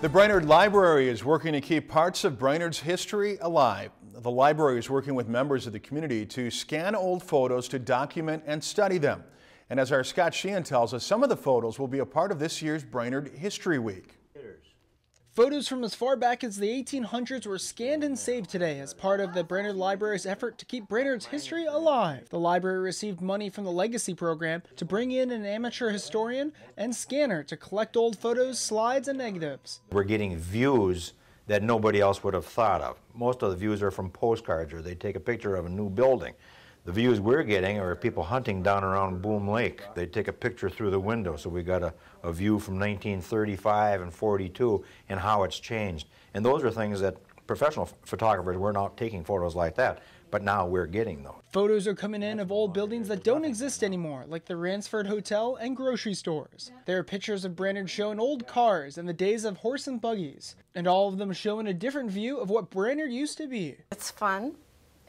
The Brainerd Library is working to keep parts of Brainerd's history alive. The library is working with members of the community to scan old photos to document and study them. And as our Scott Sheahen tells us, some of the photos will be a part of this year's Brainerd History Week. Photos from as far back as the 1800s were scanned and saved today as part of the Brainerd Library's effort to keep Brainerd's history alive. The library received money from the Legacy program to bring in an amateur historian and scanner to collect old photos, slides, and negatives. We're getting views that nobody else would have thought of. Most of the views are from postcards, or they take a picture of a new building. The views we're getting are people hunting down around Boom Lake. They take a picture through the window, so we got a view from 1935 and 42 and how it's changed. And those are things that professional photographers were not taking photos like that, but now we're getting those. Photos are coming in of old buildings that don't exist anymore, like the Ransford Hotel and grocery stores. There are pictures of Brainerd showing old cars and the days of horse and buggies, and all of them showing a different view of what Brainerd used to be. It's fun.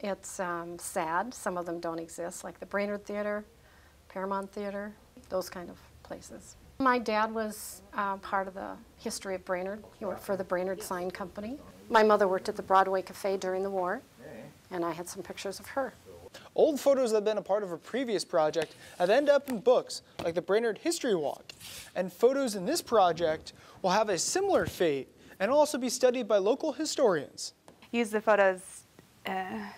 It's sad. Some of them don't exist, like the Brainerd Theater, Paramount Theater, those kind of places. My dad was part of the history of Brainerd. He worked for the Brainerd Sign Company. My mother worked at the Broadway Cafe during the war, and I had some pictures of her. Old photos that have been a part of a previous project have ended up in books, like the Brainerd History Walk. And photos in this project will have a similar fate and also be studied by local historians. Use the photos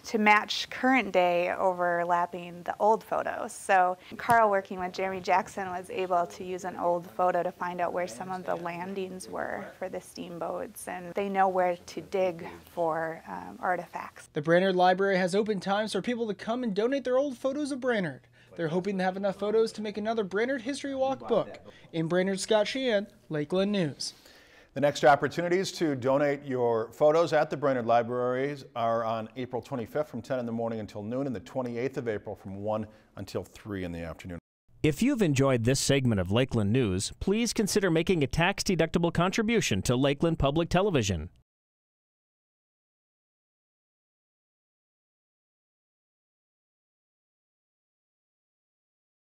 to match current day overlapping the old photos. So Carl, working with Jeremy Jackson, was able to use an old photo to find out where some of the landings were for the steamboats, and they know where to dig for artifacts. The Brainerd Library has open times for people to come and donate their old photos of Brainerd. They're hoping to have enough photos to make another Brainerd History Walk book. In Brainerd, Scott Sheahen, Lakeland News. The next opportunities to donate your photos at the Brainerd Libraries are on April 25th from 10 in the morning until noon, and the 28th of April from 1 until 3 in the afternoon. If you've enjoyed this segment of Lakeland News, please consider making a tax-deductible contribution to Lakeland Public Television.